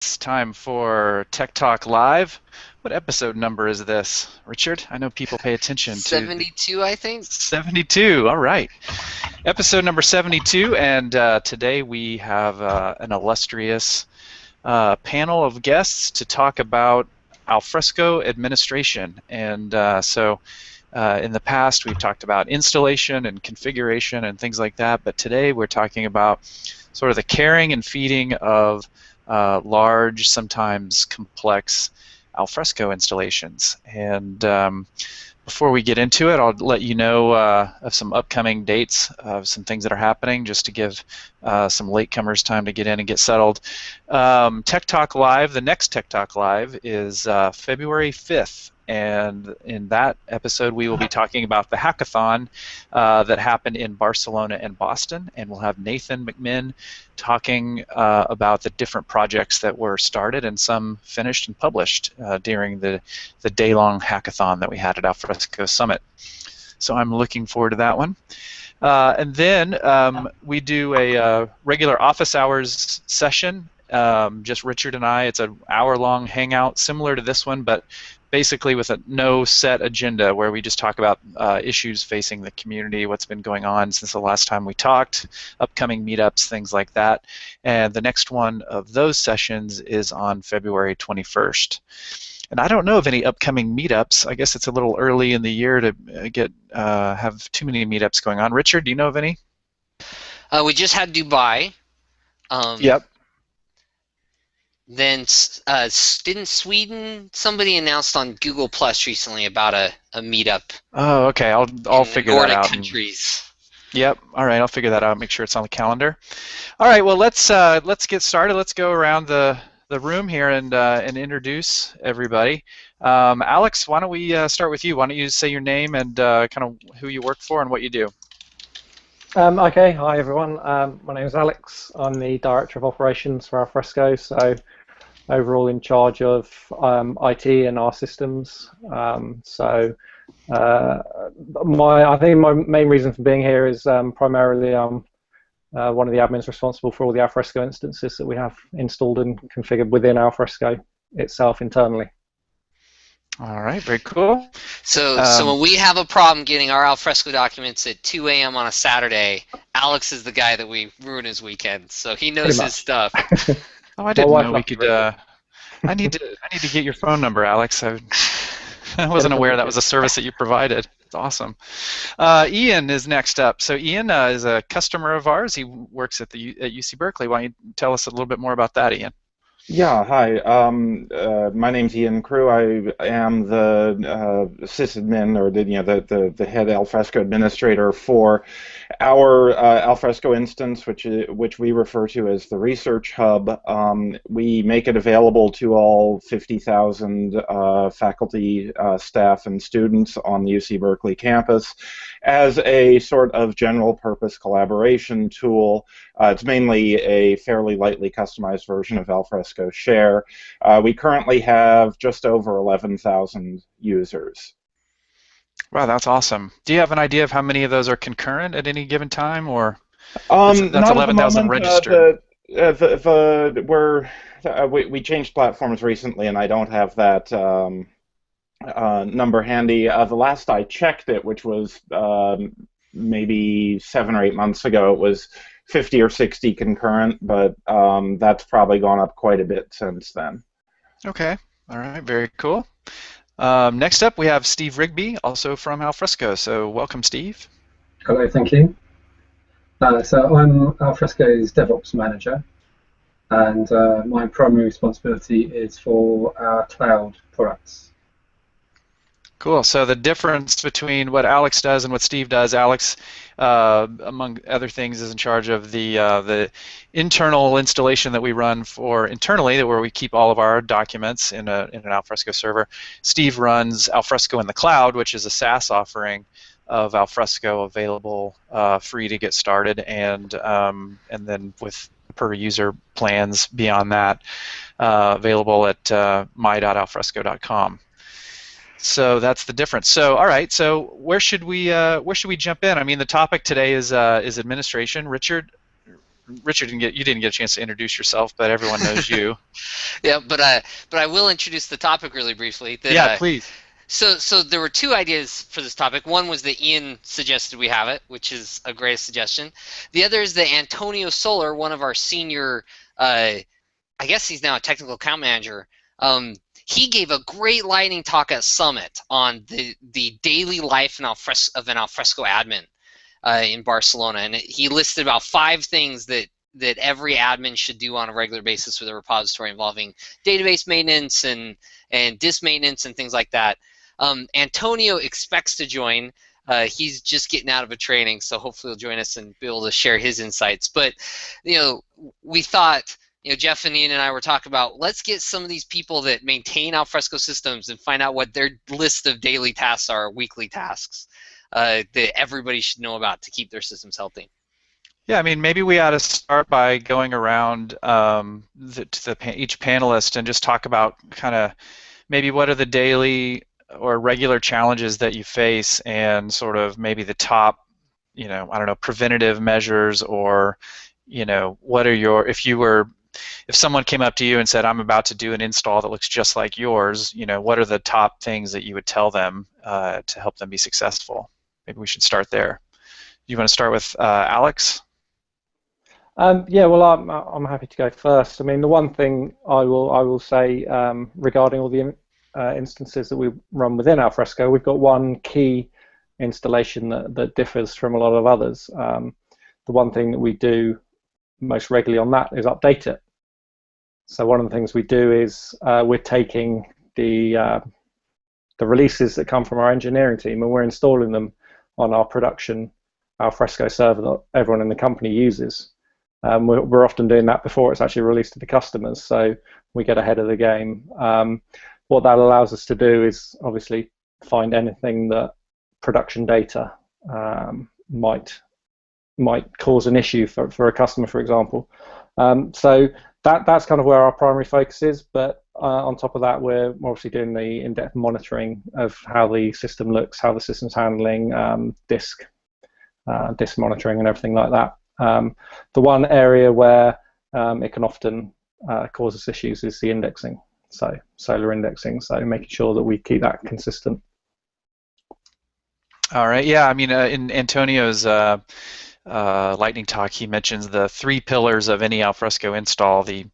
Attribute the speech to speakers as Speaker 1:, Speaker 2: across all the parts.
Speaker 1: It's time for Tech Talk Live. What episode number is this, Richard? I know people pay attention to
Speaker 2: 72, I think.
Speaker 1: 72. All right. Episode number 72, and today we have an illustrious panel of guests to talk about Alfresco administration. And in the past, we've talked about installation and configuration and things like that, but today we're talking about sort of the caring and feeding of large, sometimes complex alfresco installations. And before we get into it, I'll let you know of some upcoming dates of some things that are happening, just to give some latecomers time to get in and get settled. Tech Talk Live, the next Tech Talk Live is February 5th. And in that episode, we will be talking about the hackathon that happened in Barcelona and Boston. And we'll have Nathan McMinn talking about the different projects that were started and some finished and published during the day-long hackathon that we had at Alfresco Summit. So I'm looking forward to that one. And then we do a regular office hours session, just Richard and I. It's an hour-long hangout similar to this one, but basically with a no set agenda, where we just talk about issues facing the community, what's been going on since the last time we talked, upcoming meetups, things like that. And the next one of those sessions is on February 21st. And I don't know of any upcoming meetups. I guess it's a little early in the year to have too many meetups going on. Richard, do you know of any?
Speaker 2: We just had Dubai.
Speaker 1: Yep.
Speaker 2: Then didn't Sweden? Somebody announced on Google Plus recently about a meetup.
Speaker 1: Oh, okay. I'll figure that out.
Speaker 2: Countries.
Speaker 1: Yep. All right. I'll figure that out. Make sure it's on the calendar. All right. Well, let's get started. Let's go around the room here and introduce everybody. Alex, why don't we start with you? Why don't you say your name and kind of who you work for and what you do?
Speaker 3: Okay. Hi, everyone. My name is Alex. I'm the Director of Operations for Alfresco. So overall in charge of IT and our systems. I think my main reason for being here is primarily one of the admins responsible for all the Alfresco instances that we have installed and configured within Alfresco itself internally.
Speaker 1: All right, very cool.
Speaker 2: So when we have a problem getting our Alfresco documents at 2 a.m. on a Saturday, Alex is the guy that we ruin his weekend. So he knows his stuff.
Speaker 1: Oh, I didn't know we could. I need to get your phone number, Alex. I wasn't aware that was a service that you provided. It's awesome. Ian is next up. So Ian is a customer of ours. He works at UC Berkeley. Why don't you tell us a little bit more about that, Ian?
Speaker 4: Yeah, hi. My name's Ian Crew. I am the sysadmin, or the head Alfresco administrator for our Alfresco instance, which we refer to as the Research Hub. We make it available to all 50,000 faculty, staff, and students on the UC Berkeley campus as a sort of general-purpose collaboration tool. It's mainly a fairly lightly customized version of Alfresco Share. We currently have just over 11,000 users.
Speaker 1: Wow, that's awesome. Do you have an idea of how many of those are concurrent at any given time, or
Speaker 4: that's
Speaker 1: 11,000 registered?
Speaker 4: We changed platforms recently, and I don't have that number handy. The last I checked it, which was maybe 7 or 8 months ago, it was 50 or 60 concurrent, but that's probably gone up quite a bit since then.
Speaker 1: Okay. All right. Very cool. Next up, we have Steve Rigby, also from Alfresco. So welcome, Steve.
Speaker 5: Hello, thank you. So I'm Alfresco's DevOps manager, and my primary responsibility is for our cloud products.
Speaker 1: Cool. So the difference between what Alex does and what Steve does, Alex, among other things, is in charge of the internal installation that we run for internally, where we keep all of our documents in an Alfresco server. Steve runs Alfresco in the cloud, which is a SaaS offering of Alfresco available free to get started, and then with per user plans beyond that available at my.alfresco.com. So that's the difference. So all right. So where should we jump in? I mean, the topic today is administration. Richard, Richard you didn't get a chance to introduce yourself, but everyone knows you.
Speaker 2: Yeah, but I will introduce the topic really briefly. That,
Speaker 1: yeah, please.
Speaker 2: So there were two ideas for this topic. One was that Ian suggested we have it, which is a great suggestion. The other is that Antonio Soler, one of our senior, I guess he's now a technical account manager, he gave a great lightning talk at Summit on the daily life of an Alfresco admin in Barcelona, and he listed about 5 things that every admin should do on a regular basis with a repository involving database maintenance and disk maintenance and things like that. Antonio expects to join. He's just getting out of a training, so hopefully he'll join us and be able to share his insights. But we thought, Jeff and Ian and I were talking about, let's get some of these people that maintain Alfresco systems and find out what their list of daily tasks are, weekly tasks, that everybody should know about to keep their systems healthy.
Speaker 1: Yeah, I mean, maybe we ought to start by going around to each panelist and just talk about kind of maybe what are the daily or regular challenges that you face, and sort of maybe the top, I don't know, preventative measures, or, what are if someone came up to you and said, I'm about to do an install that looks just like yours, what are the top things that you would tell them to help them be successful? Maybe we should start there. You want to start with Alex?
Speaker 3: Yeah, well, I'm happy to go first. I mean, the one thing I will say regarding all the instances that we run within Alfresco, we've got one key installation that differs from a lot of others. The one thing that we do most regularly on that is update it. So one of the things we do is we're taking the releases that come from our engineering team, and we're installing them on our production Alfresco server that everyone in the company uses. We're often doing that before it's actually released to the customers, so we get ahead of the game. What that allows us to do is obviously find anything that production data might cause an issue for a customer, for example. So that's kind of where our primary focus is, but on top of that, we're obviously doing the in-depth monitoring of how the system looks, how the system's handling disk monitoring and everything like that. The one area where it can often cause us issues is the indexing, so Solar indexing, so making sure that we keep that consistent.
Speaker 1: All right, yeah, I mean, in Antonio's lightning talk, he mentions the 3 pillars of any Alfresco install: the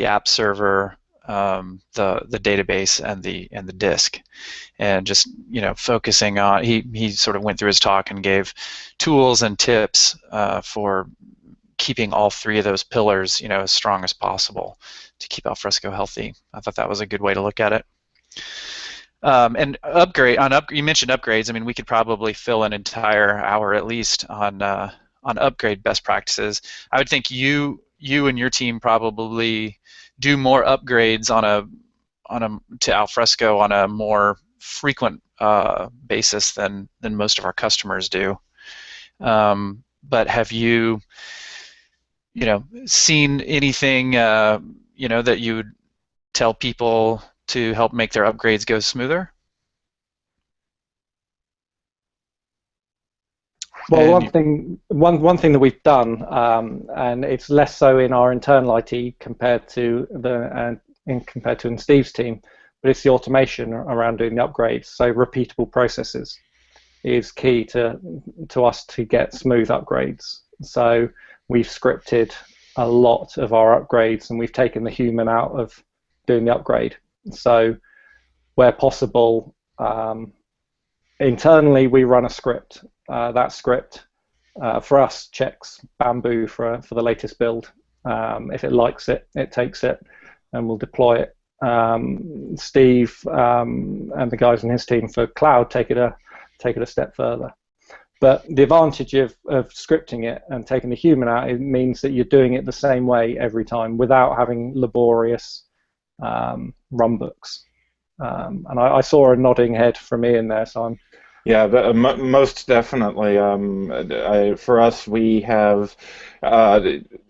Speaker 1: app server, the database, and the disk. And just focusing on, he sort of went through his talk and gave tools and tips for keeping all 3 of those pillars as strong as possible to keep Alfresco healthy. I thought that was a good way to look at it. And you mentioned upgrades. I mean, we could probably fill an entire hour at least on upgrade best practices. I would think you and your team probably do more upgrades to Alfresco on a more frequent basis than most of our customers do. But have you seen anything that you would tell people to help make their upgrades go smoother?
Speaker 3: Well, one thing that we've done, and it's less so in our internal IT compared to in Steve's team, but it's the automation around doing the upgrades. So repeatable processes is key to us to get smooth upgrades. So we've scripted a lot of our upgrades, and we've taken the human out of doing the upgrade. So where possible, internally we run a script. That script for us checks Bamboo for the latest build. If it likes it, it takes it, and we'll deploy it. Steve and the guys in his team for cloud take it a step further. But the advantage of scripting it and taking the human out, it means that you're doing it the same way every time without having laborious runbooks. And I saw a nodding head from Ian there, so
Speaker 4: Yeah, most definitely. For us, uh,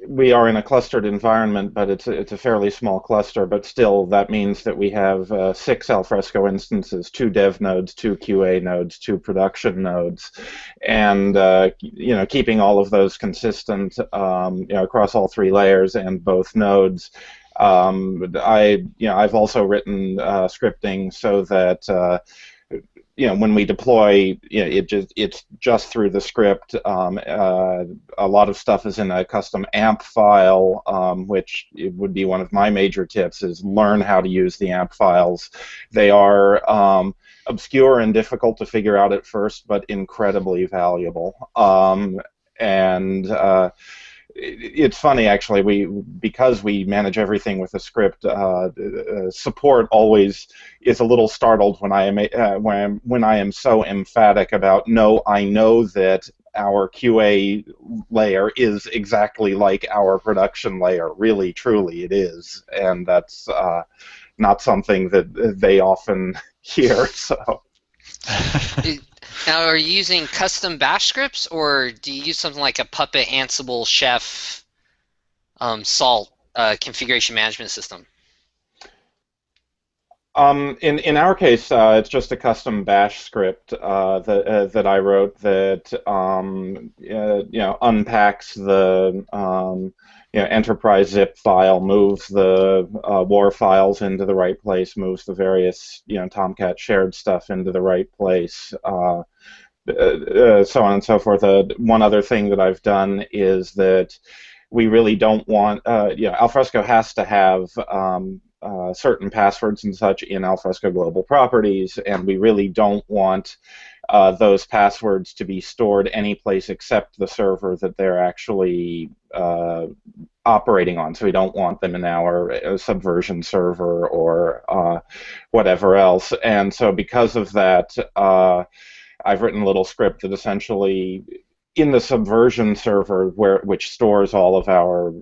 Speaker 4: we are in a clustered environment, but it's a fairly small cluster. But still, that means that we have 6 Alfresco instances, 2 dev nodes, 2 QA nodes, 2 production nodes, and keeping all of those consistent, across all 3 layers and both nodes. I've also written scripting so that. When we deploy, it's just through the script. A lot of stuff is in a custom AMP file, which it would be one of my major tips is learn how to use the AMP files. They are obscure and difficult to figure out at first, but incredibly valuable. And it's funny actually. Because we manage everything with a script, support always is a little startled when I am so emphatic about no. I know that our QA layer is exactly like our production layer. Really, truly, it is, and that's not something that they often hear. So.
Speaker 2: Now, are you using custom bash scripts, or do you use something like a Puppet, Ansible, Chef, Salt configuration management system?
Speaker 4: In our case, it's just a custom bash script that I wrote that unpacks the enterprise zip file, moves the war files into the right place, moves the various Tomcat shared stuff into the right place, so on and so forth. One other thing that I've done is that we really don't want, Alfresco has to have certain passwords and such in Alfresco Global Properties, and we really don't want those passwords to be stored any place except the server that they're actually operating on. So we don't want them in our Subversion server or whatever else. And so because of that, I've written a little script that essentially in the Subversion server, which stores all of our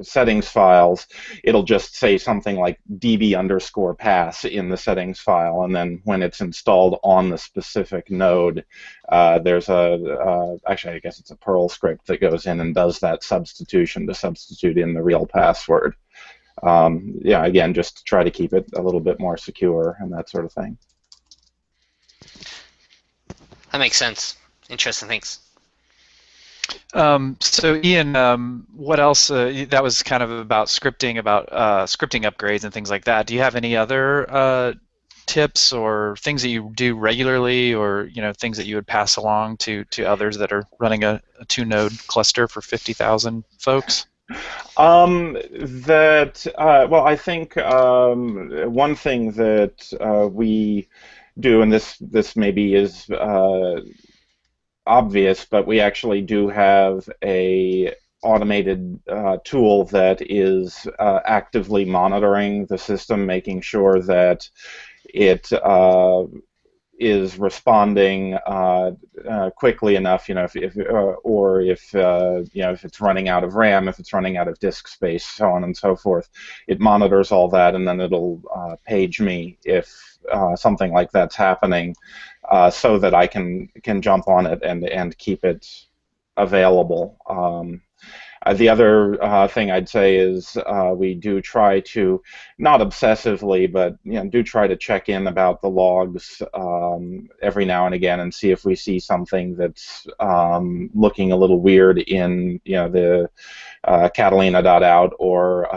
Speaker 4: settings files, it'll just say something like db_pass in the settings file, and then when it's installed on the specific node, there's actually I guess it's a Perl script that goes in and does that substitution to substitute in the real password. Again, just to try to keep it a little bit more secure and that sort of thing.
Speaker 2: That makes sense. Interesting, thanks.
Speaker 1: So Ian, what else? That was kind of about scripting upgrades and things like that. Do you have any other tips or things that you do regularly, or things that you would pass along to others that are running a 2-node cluster for 50,000 folks?
Speaker 4: Well, I think one thing that we do, and this maybe is obvious, but we actually do have a automated tool that is actively monitoring the system, making sure that it is responding quickly enough, if it's running out of RAM, if it's running out of disk space, so on and so forth. It monitors all that, and then it'll page me if something like that's happening, so that I can jump on it and keep it available. The other thing I'd say is we do try to, not obsessively, but do try to check in about the logs every now and again and see if we see something that's looking a little weird in the Catalina.out or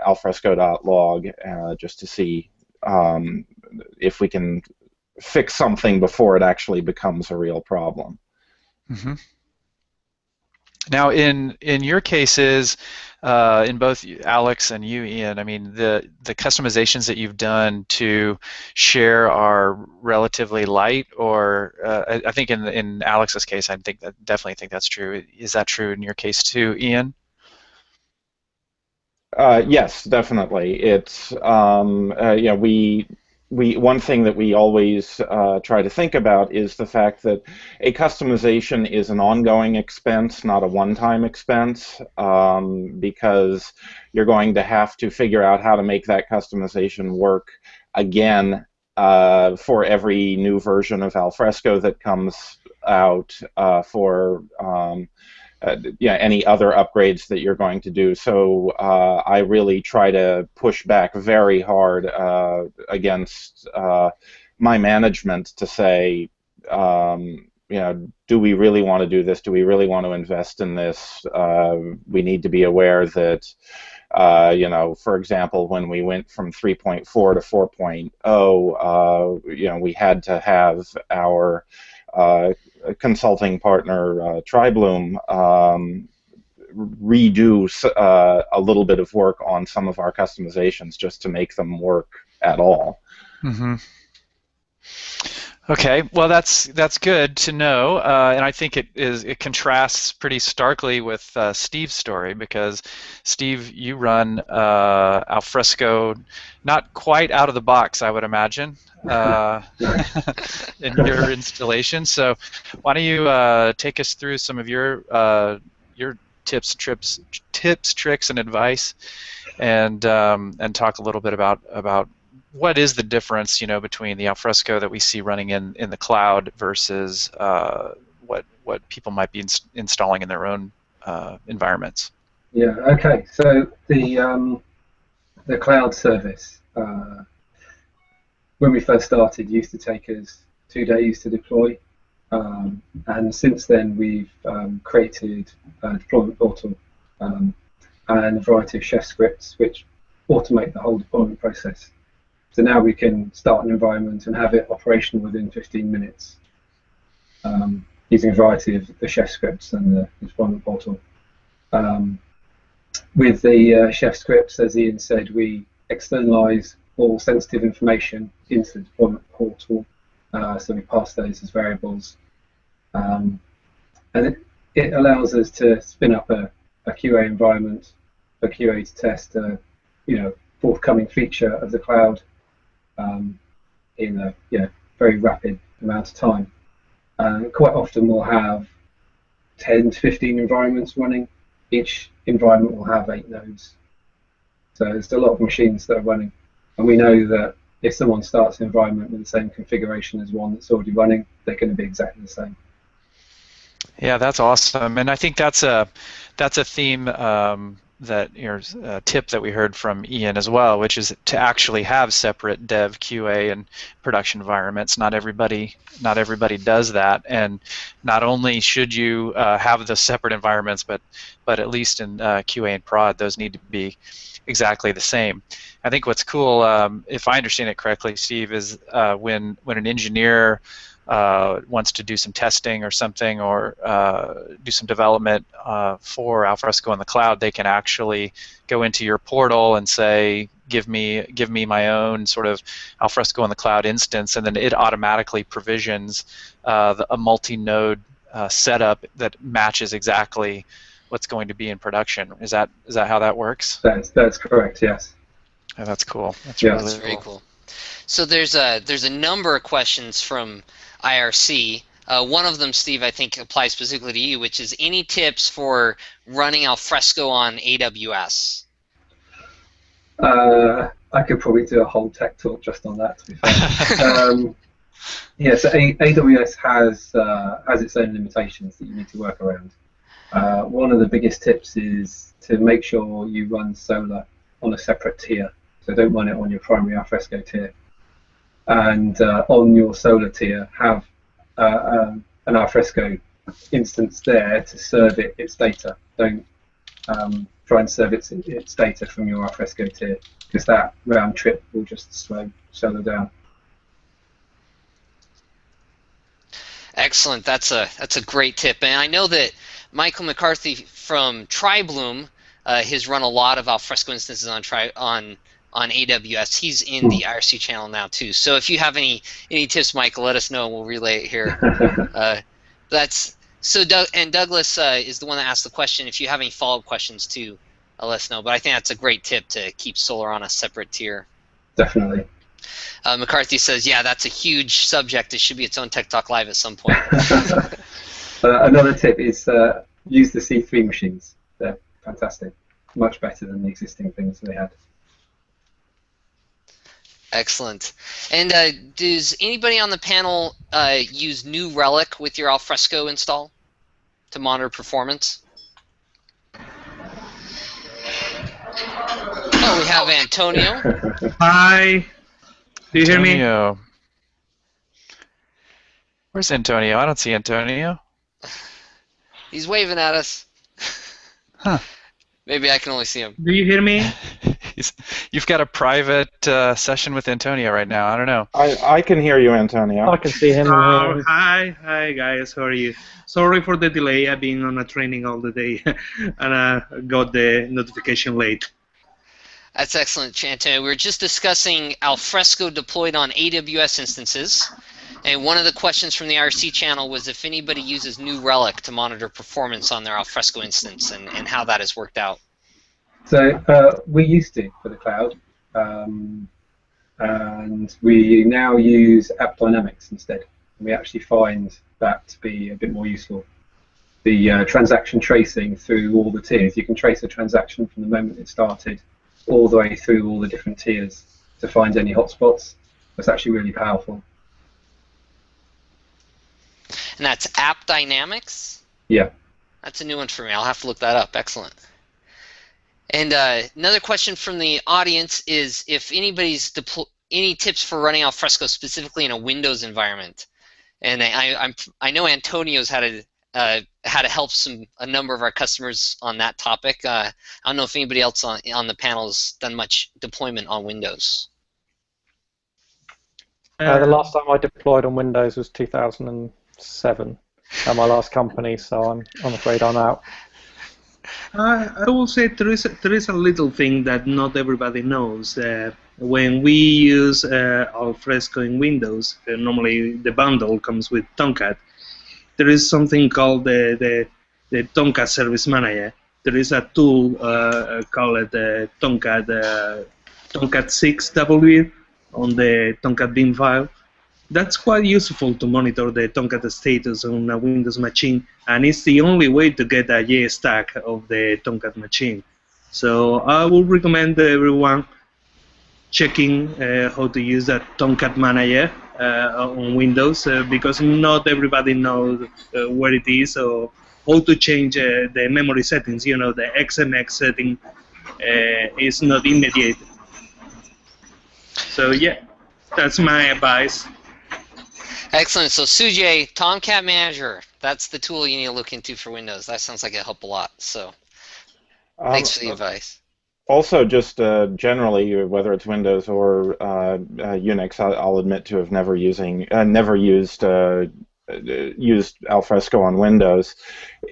Speaker 4: alfresco.log, just to see if we can fix something before it actually becomes a real problem.
Speaker 1: Mm-hmm. Now, in your cases, in both Alex and you, Ian, I mean, the customizations that you've done to share are relatively light, or I think in Alex's case, definitely think that's true. Is that true in your case too, Ian?
Speaker 4: Yes, definitely. It's one thing that we always try to think about is the fact that a customization is an ongoing expense, not a one-time expense, because you're going to have to figure out how to make that customization work again for every new version of Alfresco that comes out, for any other upgrades that you're going to do. So I really try to push back very hard against my management to say, do we really want to do this? Do we really want to invest in this? We need to be aware that, for example, when we went from 3.4 to 4.0, we had to have our consulting partner, Tribloom, redo a little bit of work on some of our customizations just to make them work at all.
Speaker 1: Mm-hmm. Okay, well that's good to know, and I think it contrasts pretty starkly with Steve's story, because Steve, you run Alfresco not quite out of the box, I would imagine, in your installation. So why don't you take us through some of your tips, tricks, and advice, and talk a little bit about what is the difference, between the Alfresco that we see running in the cloud versus what people might be installing in their own environments?
Speaker 5: Yeah. Okay. So the cloud service, when we first started, used to take us 2 days to deploy, and since then we've created a deployment portal and a variety of chef scripts which automate the whole deployment process. So now we can start an environment and have it operational within 15 minutes, using a variety of the chef scripts and the deployment portal. With the chef scripts, as Ian said, we externalize all sensitive information into the deployment portal, so we pass those as variables. And it allows us to spin up a QA environment for QA to test a forthcoming feature of the cloud in a very rapid amount of time. Quite often we'll have 10 to 15 environments running. Each environment will have 8 nodes. So there's a lot of machines that are running. And we know that if someone starts an environment with the same configuration as one that's already running, they're going to be exactly the same.
Speaker 1: Yeah, that's awesome, and I think that's a theme that a tip that we heard from Ian as well, which is to actually have separate dev, QA, and production environments. Not everybody does that, and not only should you have the separate environments, but at least in QA and prod, those need to be exactly the same. I think what's cool, if I understand it correctly, Steve, is when an engineer wants to do some testing or something, or do some development for Alfresco in the cloud, they can actually go into your portal and say, give me my own sort of Alfresco in the cloud instance, and then it automatically provisions a multi-node setup that matches exactly what's going to be in production. Is that how that works?
Speaker 5: That's correct. Yes.
Speaker 1: Oh, that's cool. That's
Speaker 2: That's very cool. So there's a number of questions from IRC. One of them, Steve, I think applies specifically to you, which is any tips for running Alfresco on AWS?
Speaker 5: I could probably do a whole tech talk just on that, to be fair. So AWS has its own limitations that you need to work around. One of the biggest tips is to make sure you run Solar on a separate tier. So don't run it on your primary Alfresco tier. And on your Solar tier, have an Alfresco instance there to serve its data. Don't try and serve its data from your Alfresco tier, because that round trip will just slow Solar down.
Speaker 2: Excellent. That's a great tip, and I know that Michael McCarthy from Tribloom has run a lot of Alfresco instances on AWS. He's in the IRC channel now too. So if you have any tips, Michael, let us know and we'll relay it here. Douglas is the one that asked the question. If you have any follow-up questions too, let us know. But I think that's a great tip to keep Solar on a separate tier.
Speaker 5: Definitely.
Speaker 2: McCarthy says, yeah, that's a huge subject. It should be its own Tech Talk Live at some point.
Speaker 5: Another tip is use the C3 machines. They're fantastic. Much better than the existing things they had.
Speaker 2: Excellent. And does anybody on the panel use New Relic with your Alfresco install to monitor performance? Oh, we have Antonio.
Speaker 6: Hi. Do you hear me?
Speaker 1: Antonio. Where's Antonio? I don't see Antonio.
Speaker 2: He's waving at us.
Speaker 1: Huh.
Speaker 2: Maybe I can only see him.
Speaker 6: Do you hear me?
Speaker 1: You've got a private session with Antonio right now. I don't know.
Speaker 4: I can hear you, Antonio.
Speaker 3: I can see him.
Speaker 6: Oh, hi guys. How are you? Sorry for the delay. I've been on a training all the day, and I got the notification late.
Speaker 2: That's excellent, Antonio. We were just discussing Alfresco deployed on AWS instances, and one of the questions from the IRC channel was if anybody uses New Relic to monitor performance on their Alfresco instance and how that has worked out.
Speaker 5: So we used to for the cloud, and we now use App Dynamics instead. We actually find that to be a bit more useful. The transaction tracing through all the tiers. You can trace a transaction from the moment it started all the way through all the different tiers to find any hotspots. That's actually really powerful.
Speaker 2: And that's App Dynamics?
Speaker 5: Yeah.
Speaker 2: That's a new one for me. I'll have to look that up. Excellent. And another question from the audience is if anybody's any tips for running Alfresco specifically in a Windows environment. And I know Antonio's had to help a number of our customers on that topic. I don't know if anybody else on the panel has done much deployment on Windows.
Speaker 3: The last time I deployed on Windows was 2007 at my last company, so I'm afraid I'm out.
Speaker 6: I will say there is a little thing that not everybody knows. When we use Alfresco in Windows, normally the bundle comes with Tomcat. There is something called the Tomcat Service Manager. There is a tool called Tomcat 6W on the Tomcat bin file. That's quite useful to monitor the Tomcat status on a Windows machine, and it's the only way to get a JSTAG of the Tomcat machine. So I would recommend everyone checking how to use that Tomcat Manager on Windows because not everybody knows where it is or how to change the memory settings. You know, the XMX setting is not immediate. So yeah, that's my advice.
Speaker 2: Excellent. So Sujay, Tomcat Manager, that's the tool you need to look into for Windows. That sounds like it helped a lot. So thanks for the advice.
Speaker 4: Also, just generally, whether it's Windows or Unix, I'll admit to have never used Alfresco on Windows.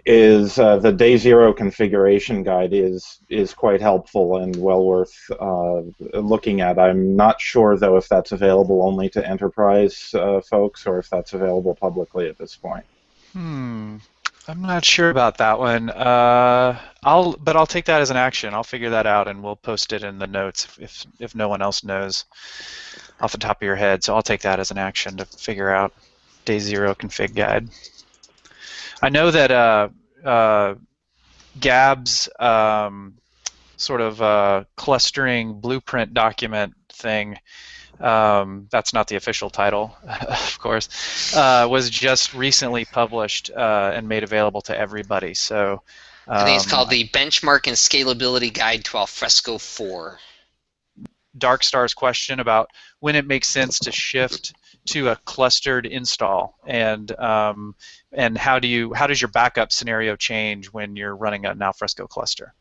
Speaker 4: Is the day zero configuration guide is quite helpful and well worth looking at. I'm not sure though if that's available only to enterprise folks or if that's available publicly at this point.
Speaker 1: I'm not sure about that one. I'll take that as an action. I'll figure that out, and we'll post it in the notes if no one else knows off the top of your head. So I'll take that as an action to figure out day zero config guide. I know that Gab's sort of clustering blueprint document thing. That's not the official title, of course, was just recently published and made available to everybody. So
Speaker 2: I think it's called the Benchmark and Scalability Guide to Alfresco 4.
Speaker 1: Dark Star's question about when it makes sense to shift to a clustered install, and how does your backup scenario change when you're running an Alfresco cluster?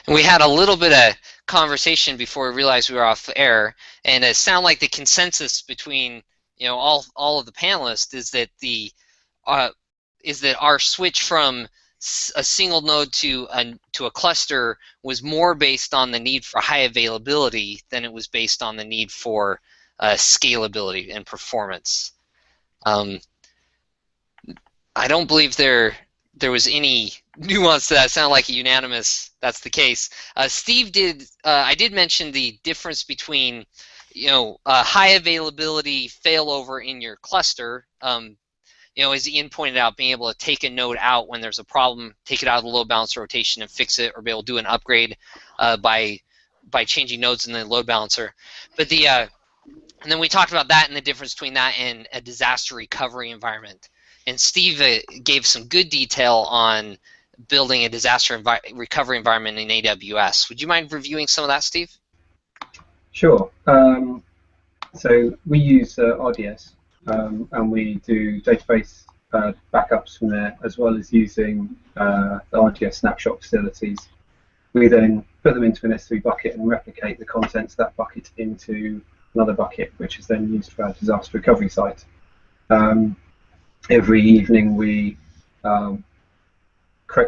Speaker 2: And we had a little bit of conversation before we realized we were off the air, and it sounded like the consensus between all of the panelists is that our switch from a single node to a cluster was more based on the need for high availability than it was based on the need for scalability and performance. I don't believe there was any nuance to that. It sounded like a unanimous that's the case. Steve I did mention the difference between high availability failover in your cluster. As Ian pointed out, being able to take a node out when there's a problem, take it out of the load balancer rotation and fix it, or be able to do an upgrade by by changing nodes in the load balancer. But and then we talked about that and the difference between that and a disaster recovery environment. And Steve gave some good detail on building a disaster recovery environment in AWS. Would you mind reviewing some of that, Steve?
Speaker 5: Sure. So we use RDS, and we do database backups from there, as well as using the RDS snapshot facilities. We then put them into an S3 bucket and replicate the contents of that bucket into another bucket, which is then used for our disaster recovery site. Every evening we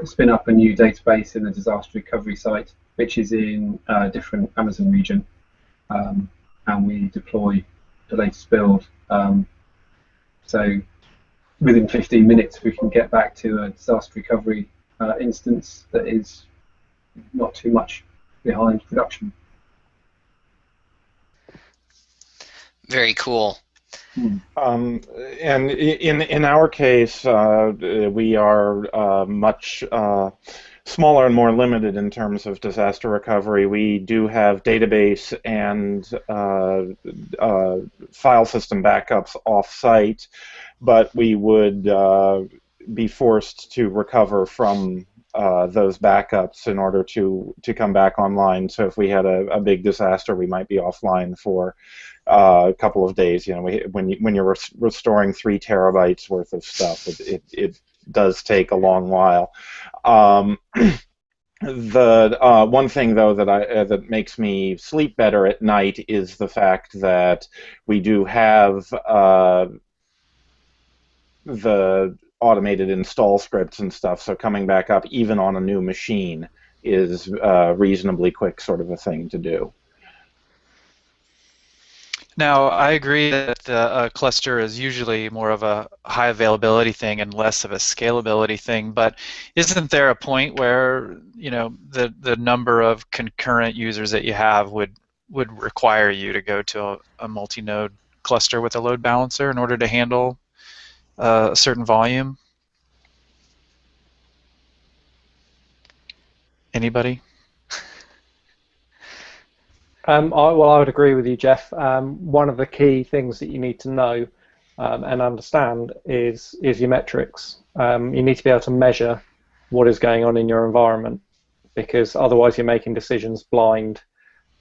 Speaker 5: spin up a new database in the disaster recovery site, which is in a different Amazon region, and we deploy the latest build. So within 15 minutes we can get back to a disaster recovery instance that is not too much behind production.
Speaker 2: Very cool.
Speaker 4: And in our case, we are much smaller and more limited in terms of disaster recovery. We do have database and file system backups off-site, but we would be forced to recover from those backups in order to come back online. So if we had a big disaster, we might be offline for a couple of days. You know, when you're restoring 3 terabytes worth of stuff, it does take a long while. The one thing though that makes me sleep better at night is the fact that we do have the automated install scripts and stuff, so coming back up even on a new machine is reasonably quick sort of a thing to do.
Speaker 1: Now, I agree that the cluster is usually more of a high availability thing and less of a scalability thing, but isn't there a point where, you know, the number of concurrent users that you have would require you to go to a multi-node cluster with a load balancer in order to handle a certain volume? Anybody?
Speaker 3: Well, I would agree with you, Jeff. One of the key things that you need to know and understand is your metrics. You need to be able to measure what is going on in your environment, because otherwise you're making decisions blind.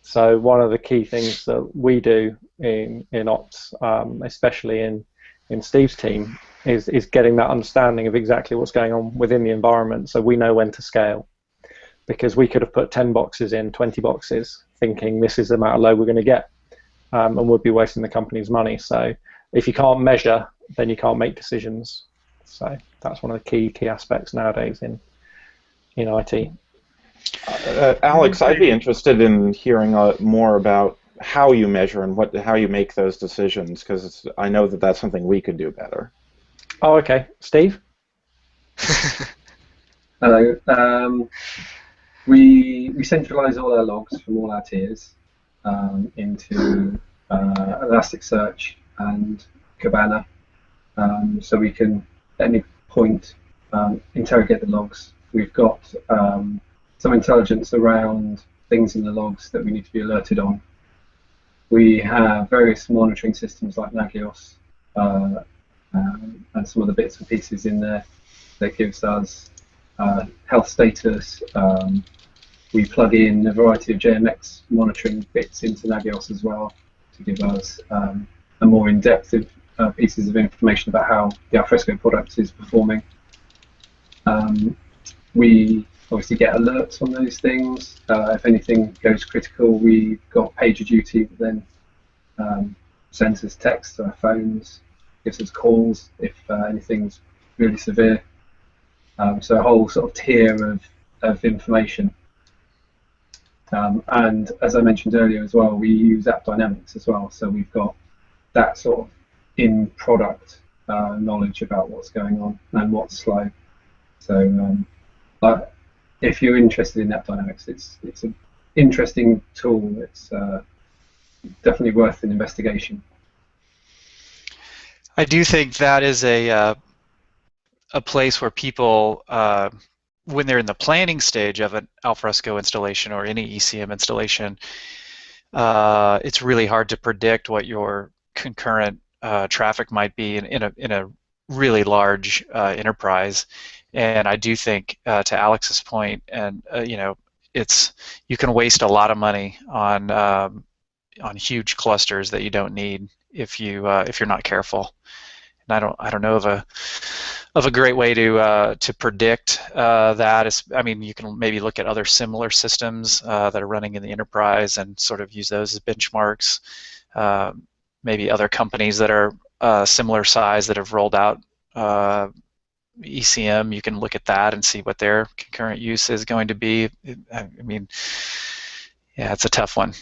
Speaker 3: So one of the key things that we do in ops, especially in Steve's team, is getting that understanding of exactly what's going on within the environment, so we know when to scale. Because we could have put 10 boxes in, 20 boxes, thinking this is the amount of load we're going to get, and we'd be wasting the company's money. So if you can't measure, then you can't make decisions. So that's one of the key aspects nowadays in IT.
Speaker 4: Alex, I'd be interested in hearing more about how you measure and how you make those decisions, because I know that that's something we could do better.
Speaker 3: Oh, okay. Steve?
Speaker 5: Hello. We centralize all our logs from all our tiers into Elasticsearch and Kibana, so we can at any point interrogate the logs. We've got some intelligence around things in the logs that we need to be alerted on. We have various monitoring systems like Nagios and some of the bits and pieces in there that gives us health status. We plug in a variety of JMX monitoring bits into Nagios as well to give us a more in-depth pieces of information about how the Alfresco product is performing. We obviously get alerts on those things. If anything goes critical, we've got PagerDuty that then sends us texts to our phones, gives us calls if anything's really severe. So a whole sort of tier of information. And as I mentioned earlier as well, we use App Dynamics as well. So we've got that sort of in-product knowledge about what's going on and what's slow. So if you're interested in App Dynamics, it's an interesting tool. It's definitely worth an investigation.
Speaker 1: I do think that is a place where people when they're in the planning stage of an Alfresco installation or any ECM installation, it's really hard to predict what your concurrent traffic might be in a really large enterprise. And I do think, to Alex's point, and you can waste a lot of money on huge clusters that you don't need if you're not careful. And I don't know of a great way to predict that. I mean, you can maybe look at other similar systems that are running in the enterprise and sort of use those as benchmarks. Maybe other companies that are similar size that have rolled out ECM, you can look at that and see what their concurrent use is going to be. I mean, yeah, it's a tough one.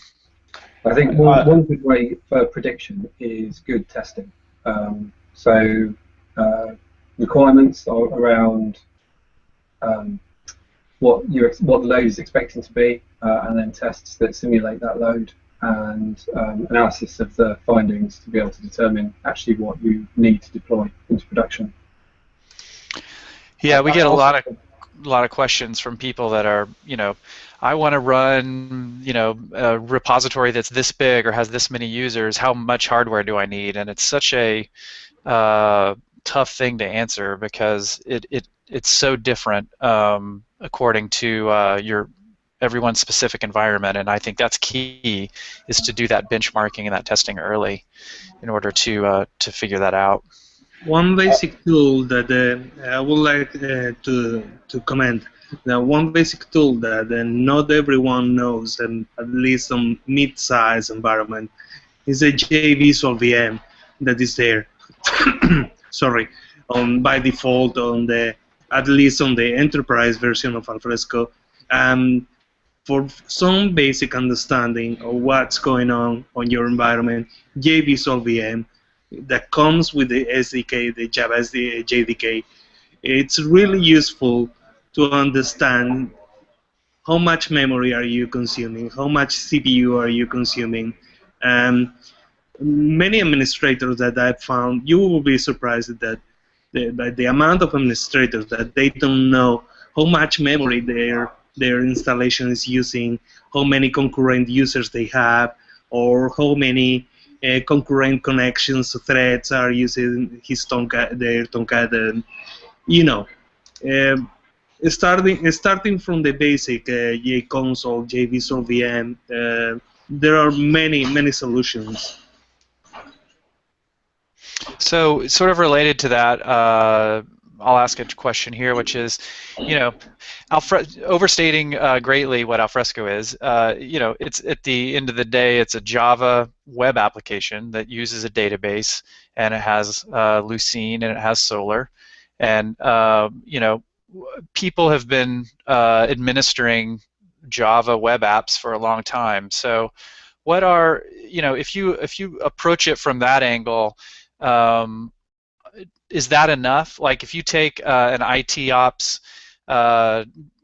Speaker 5: I think one good way for prediction is good testing. So requirements are around what the load is expecting to be, and then tests that simulate that load, and analysis of the findings to be able to determine actually what you need to deploy into production.
Speaker 1: Yeah, we get a lot of questions from people that are, I want to run, a repository that's this big or has this many users. How much hardware do I need? And it's such a tough thing to answer because it's so different according to everyone's specific environment. And I think that's key, is to do that benchmarking and that testing early in order to figure that out.
Speaker 6: One basic tool that I would like to comment. Now, one basic tool that not everyone knows, and at least on mid-size environment, is a JVisual VM that is there. Sorry, by default at least on the enterprise version of Alfresco. For some basic understanding of what's going on your environment, JVisual VM that comes with the SDK, the Java JDK, it's really useful to understand how much memory are you consuming, how much CPU are you consuming. Many administrators that I've found, you will be surprised that the amount of administrators that they don't know how much memory their installation is using, how many concurrent users they have, or how many concurrent connections, threads are using their Tomcat. Starting from the basic JConsole, JVisual VM, there are many solutions.
Speaker 1: So, sort of related to that, I'll ask a question here, which is, overstating greatly what Alfresco is. It's at the end of the day, it's a Java web application that uses a database, and it has Lucene and it has Solr, and people have been administering Java web apps for a long time. So, what are if you approach it from that angle? Is that enough? Like, if you take an IT ops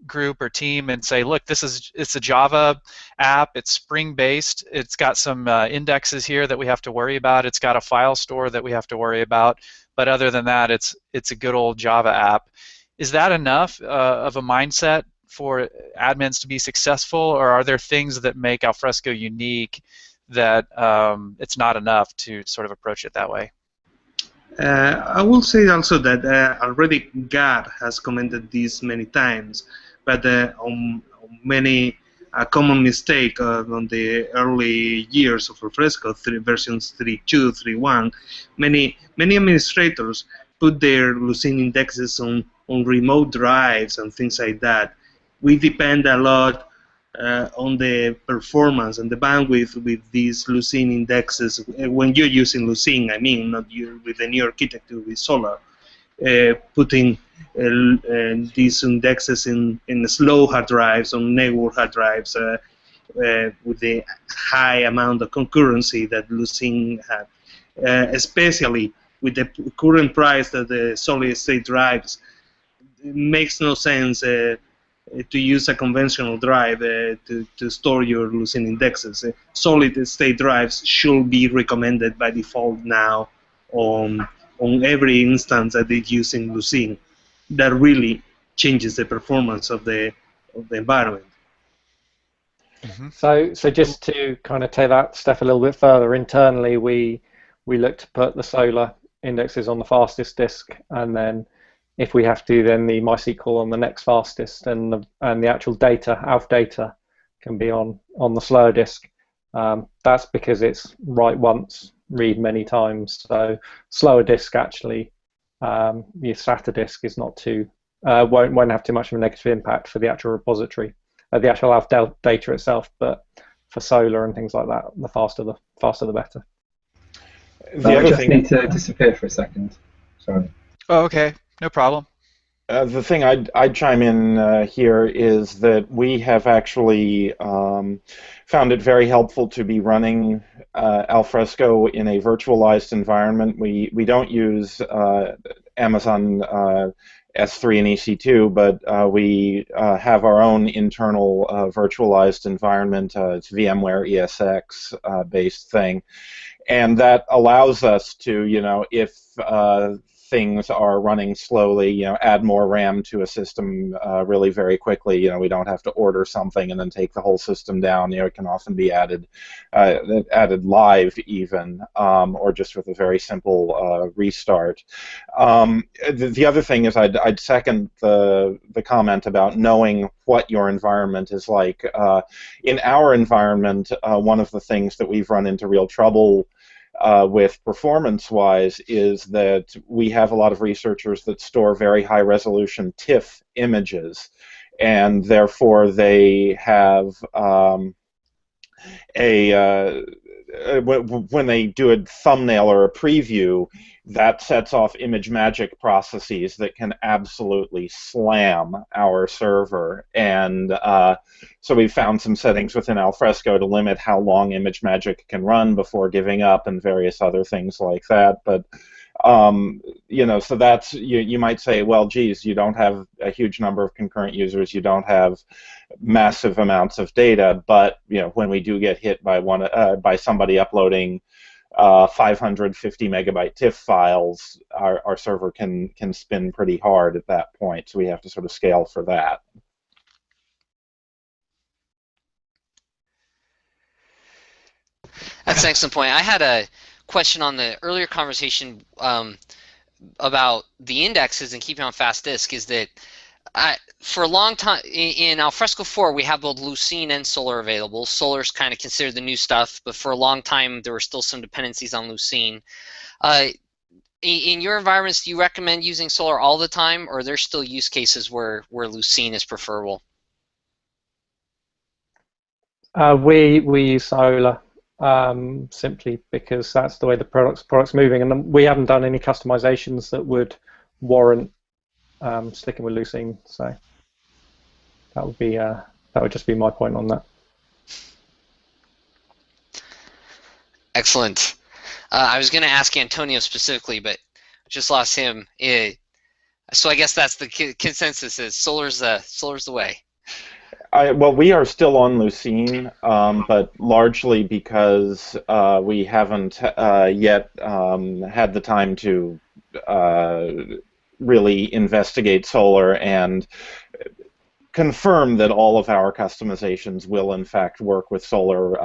Speaker 1: group or team and say, look, it's a Java app, it's Spring-based, it's got some indexes here that we have to worry about, it's got a file store that we have to worry about, but other than that, it's a good old Java app. Is that enough of a mindset for admins to be successful, or are there things that make Alfresco unique that it's not enough to sort of approach it that way?
Speaker 6: I will say also that already Gab has commented this many times, but on many common mistake on the early years of Alfresco, versions 3.2, 3.1, many administrators put their Lucene indexes on remote drives and things like that. We depend a lot on the performance and the bandwidth with these Lucene indexes. When you're using Lucene, I mean, not you with the new architecture with Solr, putting these indexes in slow hard drives, on network hard drives, with the high amount of concurrency that Lucene have, especially with the current price that the solid-state drives. It makes no sense to use a conventional drive to store your Lucene indexes. Solid-state drives should be recommended by default now on every instance that is using Lucene. That really changes the performance of the environment.
Speaker 1: Mm-hmm.
Speaker 3: So just to kind of take that step a little bit further, internally we look to put the Solar indexes on the fastest disk, and then if we have to, then the MySQL on the next fastest, and the actual data, ALF data, can be on the slower disk. That's because it's write once, read many times. So slower disk actually, your SATA disk is not too won't have too much of a negative impact for the actual repository, the actual ALF data itself. But for Solar and things like that, the faster the better.
Speaker 5: I just need to disappear for a second. Sorry.
Speaker 1: Oh, okay, no problem.
Speaker 4: The thing I'd chime in here is that we have actually found it very helpful to be running Alfresco in a virtualized environment. We don't use Amazon S3 and EC2, but we have our own internal virtualized environment. It's VMware ESX based thing. And that allows us to, if things are running slowly, add more RAM to a system really very quickly. We don't have to order something and then take the whole system down. It can often be added live even, or just with a very simple restart. The other thing is I'd second the comment about knowing what your environment is like. In our environment, one of the things that we've run into real trouble with performance-wise is that we have a lot of researchers that store very high-resolution TIFF images, and therefore they have when they do a thumbnail or a preview, that sets off image magic processes that can absolutely slam our server. And so we found some settings within Alfresco to limit how long image magic can run before giving up, and various other things like that. But so that's, you might say, well, geez, you don't have a huge number of concurrent users, you don't have massive amounts of data, but when we do get hit by somebody uploading 550 megabyte TIFF files, our server can spin pretty hard at that point, so we have to sort of scale for that.
Speaker 2: That's an excellent point. I had a question on the earlier conversation about the indexes and keeping on fast disk. Is that for a long time in Alfresco 4 we have both Lucene and Solar available. Solar's kind of considered the new stuff, but for a long time there were still some dependencies on Lucene. In your environments, do you recommend using Solar all the time, or are there still use cases where Lucene is preferable?
Speaker 3: We use Solar simply because that's the way the product's moving, and we haven't done any customizations that would warrant sticking with Lucene. So that would just be my point on that.
Speaker 2: Excellent. I was going to ask Antonio specifically, but just lost him. So I guess that's the consensus: is Solar's the way.
Speaker 4: Well, we are still on Lucene, but largely because we haven't yet had the time to really investigate Solar and confirm that all of our customizations will in fact work with Solar.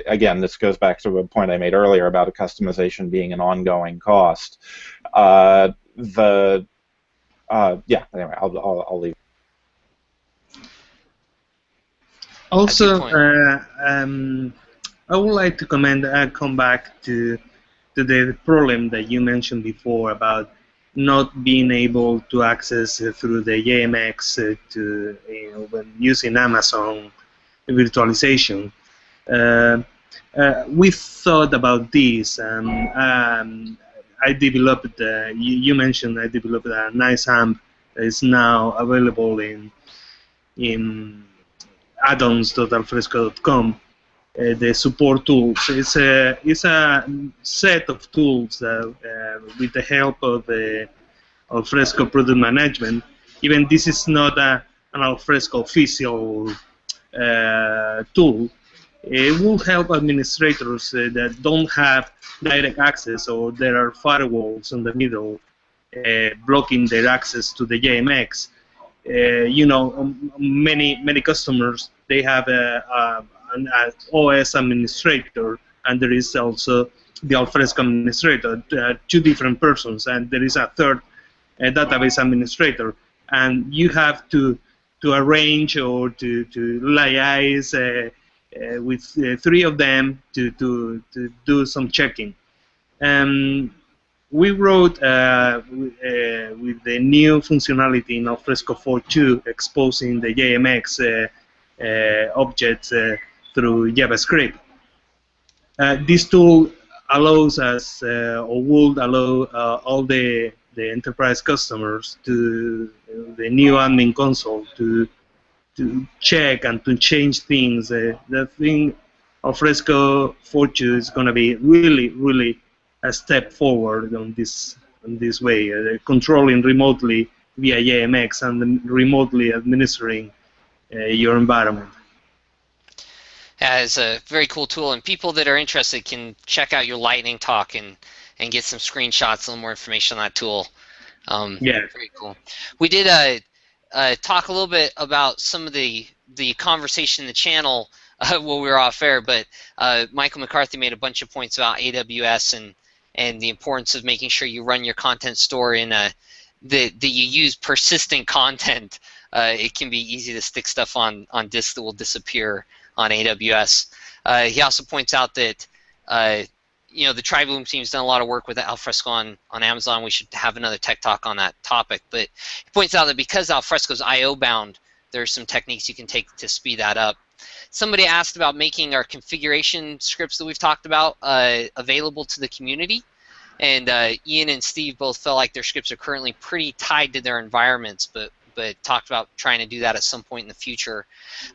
Speaker 4: Again, this goes back to a point I made earlier about a customization being an ongoing cost. Yeah, anyway, I'll leave.
Speaker 6: Also, I would like to come back to the problem that you mentioned before about not being able to access through the JMX when using Amazon virtualization. We thought about this. I developed. You mentioned I developed a nice AMP that is now available in addons.alfresco.com. The support tools. It's a set of tools with the help of the Alfresco product management. Even this is not an Alfresco official tool. It will help administrators that don't have direct access, or there are firewalls in the middle blocking their access to the JMX. many customers, they have an OS administrator, and there is also the Alfresco administrator, two different persons, and there is a third database administrator, and you have to arrange or to liaise with three of them to do some checking. We wrote with the new functionality in Alfresco 4.2 exposing the JMX objects through JavaScript. This tool allows us, or would allow all the enterprise customers to the new admin console to check and to change things. The thing Alfresco 4.2 is going to be really a step forward on this way, controlling remotely via JMX and remotely administering your environment.
Speaker 2: Yeah, it's a very cool tool, and people that are interested can check out your lightning talk and get some screenshots, a little more information on that tool.
Speaker 6: Yeah,
Speaker 2: very cool. We did talk a little bit about some of the conversation in the channel while we were off air, but Michael McCarthy made a bunch of points about AWS and the importance of making sure you run your content store in that you use persistent content. It can be easy to stick stuff on disks that will disappear on AWS. He also points out that the TriBloom team's done a lot of work with Alfresco on Amazon. We should have another tech talk on that topic. But he points out that because Alfresco's I/O bound, there's some techniques you can take to speed that up. Somebody asked about making our configuration scripts that we've talked about available to the community. And Ian and Steve both felt like their scripts are currently pretty tied to their environments, but talked about trying to do that at some point in the future.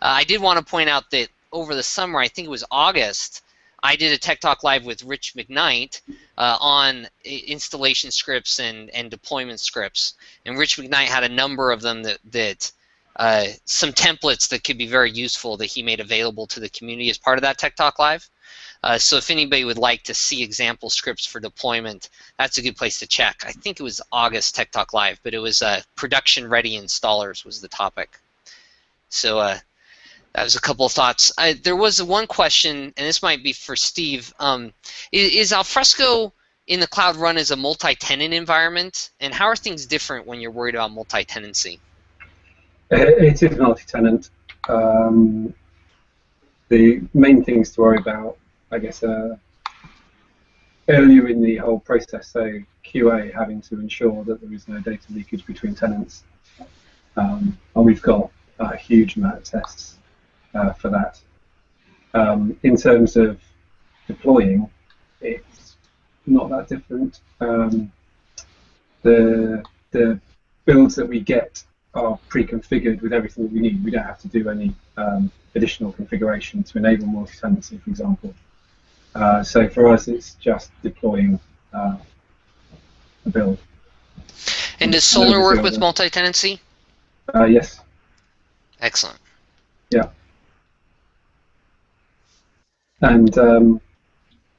Speaker 2: I did want to point out that over the summer, I think it was August, I did a Tech Talk Live with Rich McKnight on installation scripts and deployment scripts. And Rich McKnight had a number of them that some templates that could be very useful that he made available to the community as part of that Tech Talk Live. So if anybody would like to see example scripts for deployment, that's a good place to check. I think it was August Tech Talk Live, but it was production-ready installers was the topic. So that was a couple of thoughts. There was one question, and this might be for Steve. Is Alfresco in the cloud run as a multi-tenant environment? And how are things different when you're worried about multi-tenancy?
Speaker 5: It is multi-tenant. The main things to worry about, I guess, earlier in the whole process, so QA having to ensure that there is no data leakage between tenants. And we've got a huge amount of tests for that. In terms of deploying, it's not that different. The builds that we get are pre-configured with everything that we need. We don't have to do any additional configuration to enable multi-tenancy, for example. So for us, it's just deploying a build.
Speaker 2: And does Solar work with multi-tenancy?
Speaker 5: Yes.
Speaker 2: Excellent.
Speaker 5: Yeah. And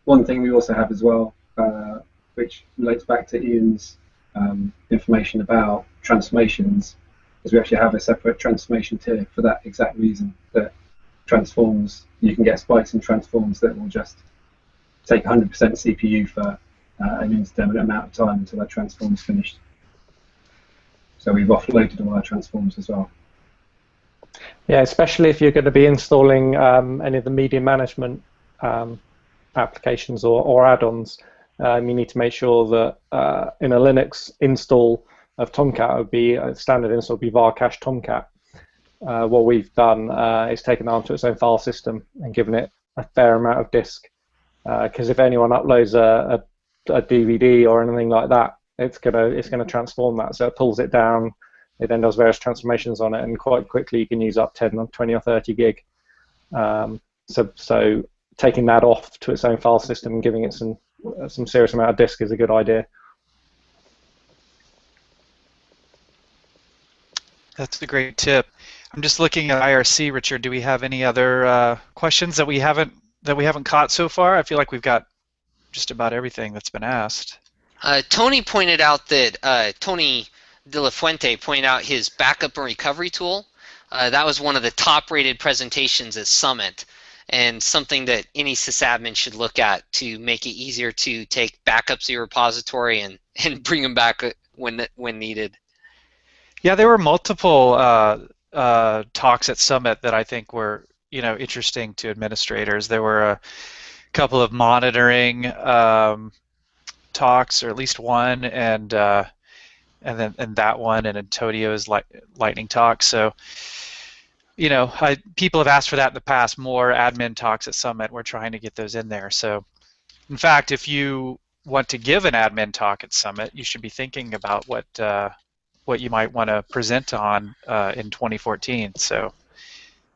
Speaker 5: one thing we also have as well, which relates back to Ian's information about transformations, is we actually have a separate transformation tier for that exact reason, that transforms, you can get spikes in transforms that will just take 100% CPU for an indeterminate amount of time until that transform is finished. So we've offloaded all our transforms as well.
Speaker 3: Yeah, especially if you're going to be installing any of the media management applications or add-ons, you need to make sure that in a Linux install of Tomcat, would be a standard install would be var cache Tomcat. What we've done is taken it onto its own file system and given it a fair amount of disk. Because if anyone uploads a DVD or anything like that, it's gonna transform that. So it pulls it down. It then does various transformations on it, and quite quickly you can use up 10, 20, or 30 gig. So taking that off to its own file system and giving it some serious amount of disk is a good idea.
Speaker 1: That's a great tip. I'm just looking at IRC, Richard. Do we have any other questions that we haven't caught so far? I feel like we've got just about everything that's been asked.
Speaker 2: Tony pointed out that Tony De La Fuente pointed out his backup and recovery tool. That was one of the top-rated presentations at Summit, and something that any sysadmin should look at to make it easier to take backups of your repository and bring them back when needed.
Speaker 1: Yeah, there were multiple talks at Summit that I think were interesting to administrators. There were a couple of monitoring talks, or at least one, and that one, and Antonio's lightning talk. So, people have asked for that in the past. More admin talks at Summit. We're trying to get those in there. So, in fact, if you want to give an admin talk at Summit, you should be thinking about what you might want to present on in 2014. So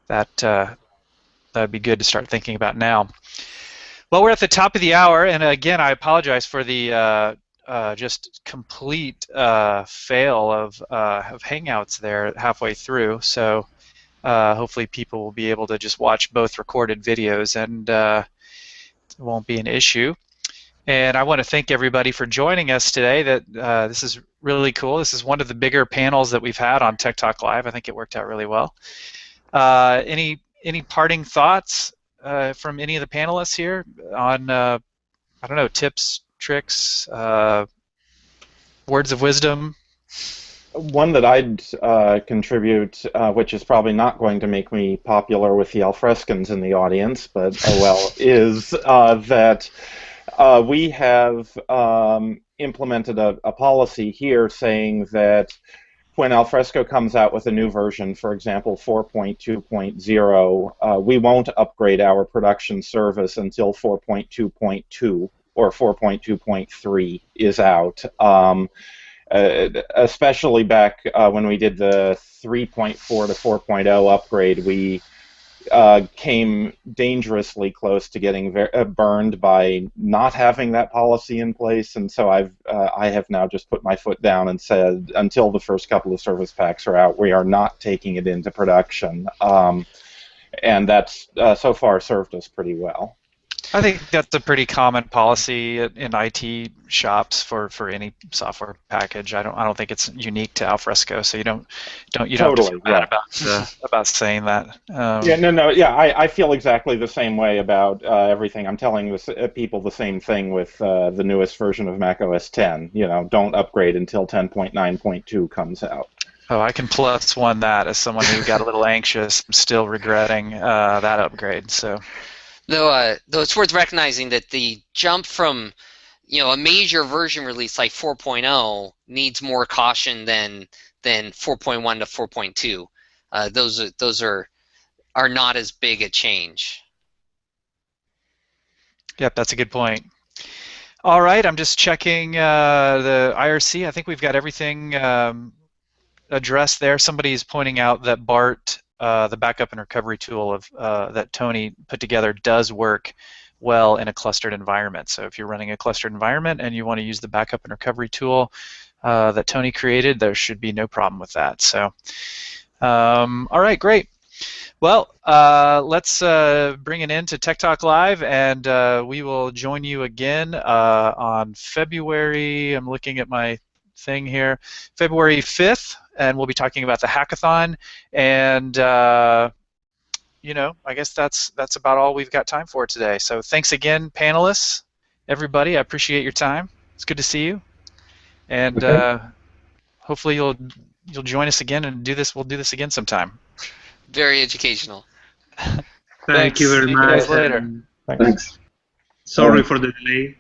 Speaker 1: that'd be good to start thinking about now. Well, we're at the top of the hour, and again, I apologize for the just complete fail of Hangouts there halfway through. So hopefully people will be able to just watch both recorded videos, and it won't be an issue. And I want to thank everybody for joining us today. This is really cool. This is one of the bigger panels that we've had on Tech Talk Live. I think it worked out really well. Any parting thoughts from any of the panelists here on I don't know, tips, tricks, words of wisdom?
Speaker 4: One that I'd contribute, which is probably not going to make me popular with the Alfrescans in the audience, but oh well, is that we have implemented a policy here saying that when Alfresco comes out with a new version, for example 4.2.0, we won't upgrade our production service until 4.2.2 or 4.2.3 is out. Especially back when we did the 3.4 to 4.0 upgrade, we came dangerously close to getting burned by not having that policy in place, and so I have now just put my foot down and said until the first couple of service packs are out, we are not taking it into production, and that's so far served us pretty well.
Speaker 1: I think that's a pretty common policy in IT shops for any software package. I don't think it's unique to Alfresco, so you don't
Speaker 4: Totally,
Speaker 1: have to feel bad about saying that.
Speaker 4: I feel exactly the same way about everything. I'm telling people the same thing with the newest version of Mac OS 10. Don't upgrade until 10.9.2 comes out.
Speaker 1: Oh, I can plus one that as someone who got a little anxious. I'm still regretting that upgrade. So.
Speaker 2: Though it's worth recognizing that the jump from a major version release like 4.0 needs more caution than 4.1 to 4.2. Those are not as big a change.
Speaker 1: Yep, that's a good point. All right, I'm just checking the IRC. I think we've got everything addressed there. Somebody's pointing out that BART, the backup and recovery tool that Tony put together, does work well in a clustered environment. So if you're running a clustered environment and you want to use the backup and recovery tool that Tony created, there should be no problem with that. So, all right, great. Well, let's bring an end to Tech Talk Live, and we will join you again on February, I'm looking at my thing here, February 5th, and we'll be talking about the hackathon, and I guess that's about all we've got time for today. So thanks again, panelists, everybody. I appreciate your time. It's good to see you, and hopefully you'll join us again and we'll do this again sometime.
Speaker 2: Very educational.
Speaker 6: Thank you very much.
Speaker 1: See you guys later.
Speaker 3: Thanks.
Speaker 6: Sorry for the delay.